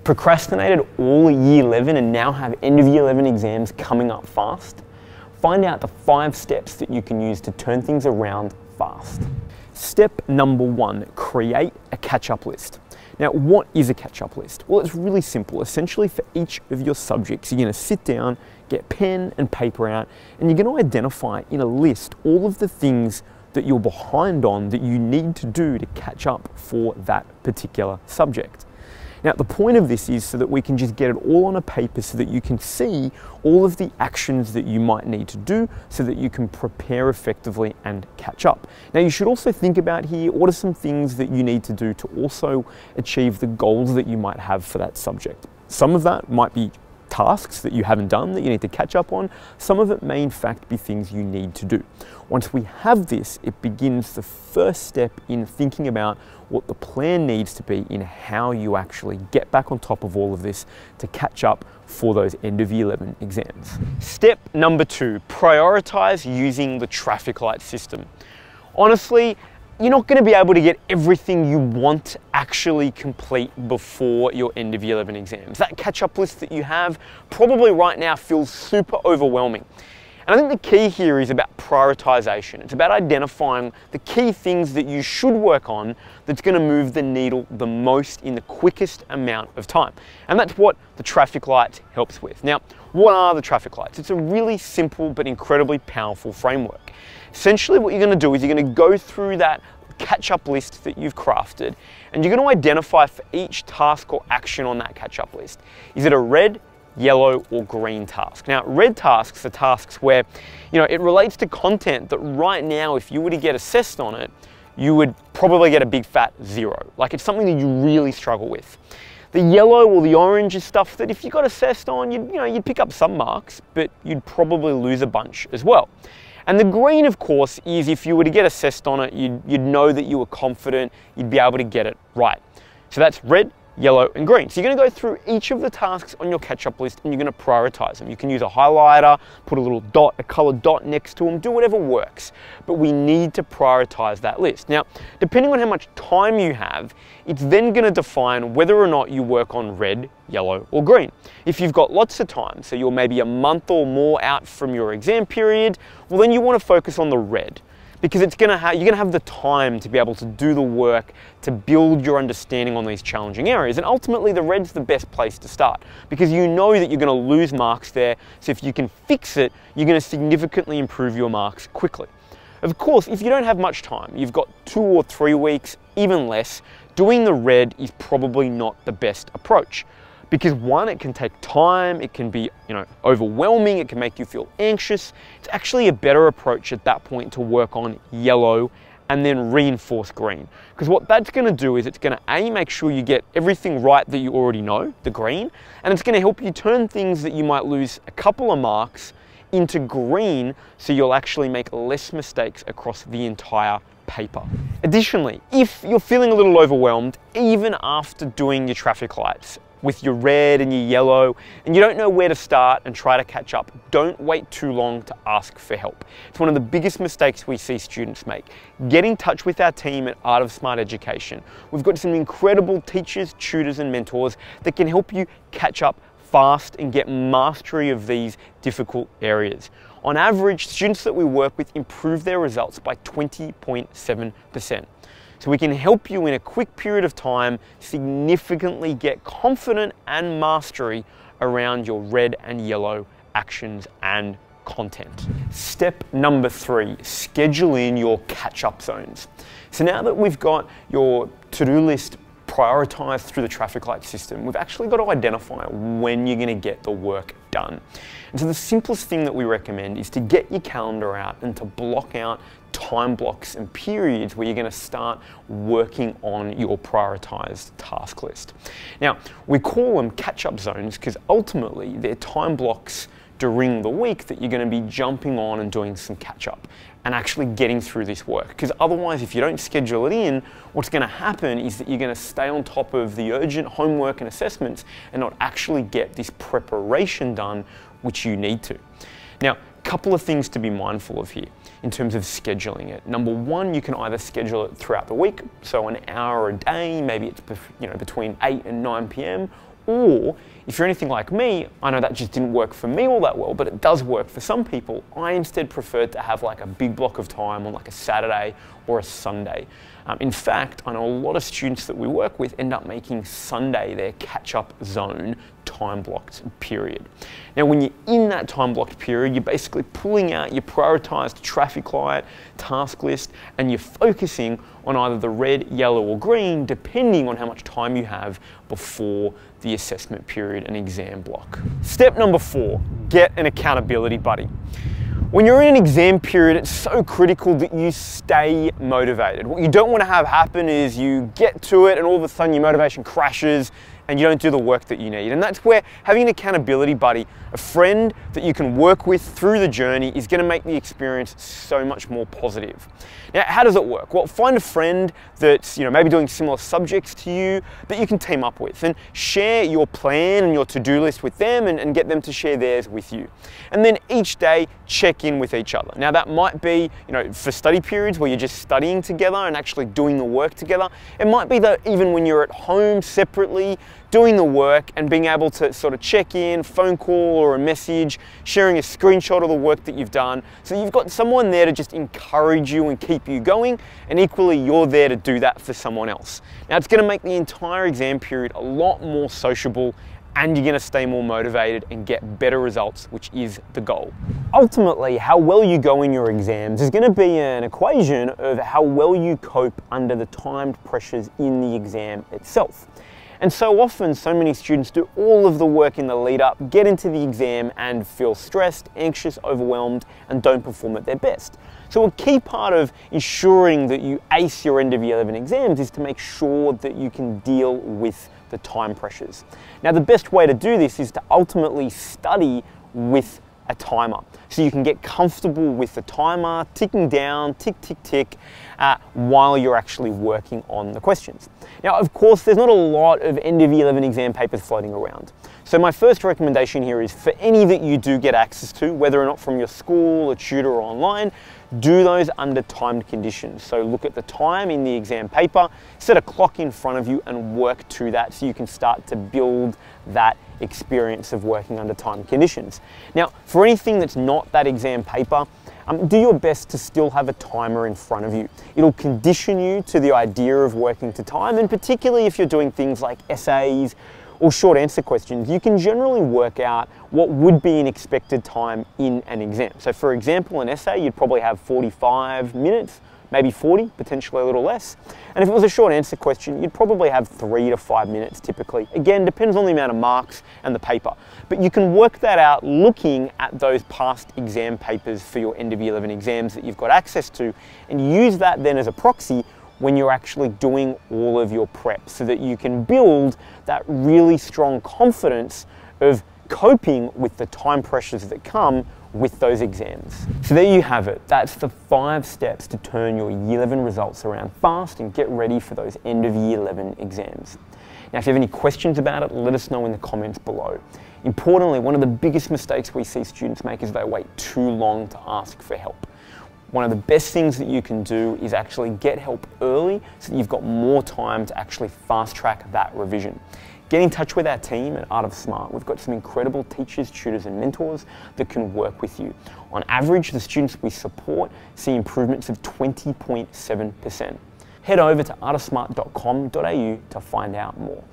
Procrastinated all year 11 and now have end of year 11 exams coming up fast? Find out the 5 steps that you can use to turn things around fast. Step number 1, create a catch-up list. Now, what is a catch-up list? Well, it's really simple. Essentially, for each of your subjects, you're going to sit down, get pen and paper out, and you're going to identify in a list all of the things that you're behind on that you need to do to catch up for that particular subject. Now, the point of this is so that we can just get it all on a paper so that you can see all of the actions that you might need to do so that you can prepare effectively and catch up. Now, you should also think about here, what are some things that you need to do to also achieve the goals that you might have for that subject. Some of that might be tasks that you haven't done that you need to catch up on. Some of it may in fact be things you need to do. Once we have this, it begins the first step in thinking about what the plan needs to be in how you actually get back on top of all of this to catch up for those end of year 11 exams. Step number 2, prioritize using the traffic light system. Honestly, you're not going to be able to get everything you want to actually complete before your end of year 11 exams. That catch-up list that you have probably right now feels super overwhelming. And I think the key here is about prioritization. It's about identifying the key things that you should work on that's going to move the needle the most in the quickest amount of time. And that's what the traffic light helps with. Now, what are the traffic lights? It's a really simple but incredibly powerful framework. Essentially, what you're going to do is you're going to go through that catch-up list that you've crafted, and you're going to identify for each task or action on that catch-up list. Is it a red, yellow, or green task? Now, red tasks are tasks where, it relates to content that right now, if you were to get assessed on it, you would probably get a big fat 0. Like, it's something that you really struggle with. The yellow or the orange is stuff that if you got assessed on, you'd pick up some marks, but you'd probably lose a bunch as well. And the green, of course, is if you were to get assessed on it, you'd know that you were confident, you'd be able to get it right. So that's red, yellow, and green. So you're going to go through each of the tasks on your catch-up list and you're going to prioritize them. You can use a highlighter, put a little dot, a colored dot next to them, do whatever works. But we need to prioritize that list. Now, depending on how much time you have, it's then going to define whether or not you work on red, yellow, or green. If you've got lots of time, so you're maybe a month or more out from your exam period, well, then you want to focus on the red, because you're going to have the time to be able to do the work to build your understanding on these challenging areas. And ultimately, the red's the best place to start because you know that you're going to lose marks there. So if you can fix it, you're going to significantly improve your marks quickly. Of course, if you don't have much time, you've got 2 or 3 weeks, even less, doing the red is probably not the best approach. Because one, it can take time, it can be overwhelming, it can make you feel anxious. It's actually a better approach at that point to work on yellow and then reinforce green. Because what that's going to do is it's going to A, make sure you get everything right that you already know, the green, and it's going to help you turn things that you might lose a couple of marks into green so you'll actually make less mistakes across the entire paper. Additionally, if you're feeling a little overwhelmed, even after doing your traffic lights, with your red and your yellow, and you don't know where to start and try to catch up, don't wait too long to ask for help. It's one of the biggest mistakes we see students make. Get in touch with our team at Art of Smart Education. We've got some incredible teachers, tutors, and mentors that can help you catch up fast and get mastery of these difficult areas. On average, students that we work with improve their results by 20.7%. So we can help you in a quick period of time significantly get confident and mastery around your red and yellow actions and content. Step number 3, schedule in your catch-up zones. So now that we've got your to-do list prioritized through the traffic light system, we've actually got to identify when you're going to get the work done. And so the simplest thing that we recommend is to get your calendar out and to block out time blocks and periods where you're going to start working on your prioritized task list. Now, we call them catch-up zones because ultimately they're time blocks during the week that you're going to be jumping on and doing some catch-up and actually getting through this work. Because otherwise, if you don't schedule it in, what's going to happen is that you're going to stay on top of the urgent homework and assessments and not actually get this preparation done, which you need to. Now, couple of things to be mindful of here in terms of scheduling it. Number 1, you can either schedule it throughout the week, so an hour a day, maybe it's between 8 and 9 p.m, Or if you're anything like me, I know that just didn't work for me all that well, but it does work for some people. I instead preferred to have like a big block of time on like a Saturday or a Sunday. In fact, I know a lot of students that we work with end up making Sunday their catch-up zone time blocked period. Now, when you're in that time blocked period, you're basically pulling out your prioritized traffic light, task list, and you're focusing on either the red, yellow, or green, depending on how much time you have before the assessment period and exam block. Step number 4, get an accountability buddy. When you're in an exam period, it's so critical that you stay motivated. What you don't want to have happen is you get to it and all of a sudden your motivation crashes and you don't do the work that you need. And that's where having an accountability buddy, a friend that you can work with through the journey, is going to make the experience so much more positive. Now, how does it work? Well, find a friend that's maybe doing similar subjects to you that you can team up with, and share your plan and your to-do list with them and get them to share theirs with you. And then each day, check in with each other. Now, that might be for study periods where you're just studying together and actually doing the work together. It might be that even when you're at home separately, doing the work and being able to sort of check in, phone call or a message, sharing a screenshot of the work that you've done. So you've got someone there to just encourage you and keep you going, and equally you're there to do that for someone else. Now, it's going to make the entire exam period a lot more sociable, and you're going to stay more motivated and get better results, which is the goal. Ultimately, how well you go in your exams is going to be an equation of how well you cope under the timed pressures in the exam itself. And so often, so many students do all of the work in the lead up, get into the exam and feel stressed, anxious, overwhelmed, and don't perform at their best. So a key part of ensuring that you ace your end of year 11 exams is to make sure that you can deal with the time pressures. Now, the best way to do this is to ultimately study with a timer. So you can get comfortable with the timer ticking down, tick, tick, tick, while you're actually working on the questions. Now, of course, there's not a lot of end of year 11 exam papers floating around. So my first recommendation here is for any that you do get access to, whether or not from your school, a tutor, or online, do those under timed conditions. So look at the time in the exam paper, set a clock in front of you and work to that so you can start to build that experience of working under timed conditions. Now, for anything that's not that exam paper, do your best to still have a timer in front of you. It'll condition you to the idea of working to time, and particularly if you're doing things like essays or short answer questions, you can generally work out what would be an expected time in an exam. So for example, an essay, you'd probably have 45 minutes, maybe 40, potentially a little less. And if it was a short answer question, you'd probably have 3 to 5 minutes typically. Again, depends on the amount of marks and the paper. But you can work that out looking at those past exam papers for your end of year 11 exams that you've got access to, and use that then as a proxy when you're actually doing all of your prep, so that you can build that really strong confidence of coping with the time pressures that come with those exams. So there you have it. That's the 5 steps to turn your year 11 results around fast and get ready for those end of year 11 exams. Now, if you have any questions about it, let us know in the comments below. Importantly, one of the biggest mistakes we see students make is they wait too long to ask for help. One of the best things that you can do is actually get help early so that you've got more time to actually fast track that revision. Get in touch with our team at Art of Smart. We've got some incredible teachers, tutors and mentors that can work with you. On average, the students we support see improvements of 20.7%. Head over to artofsmart.com.au to find out more.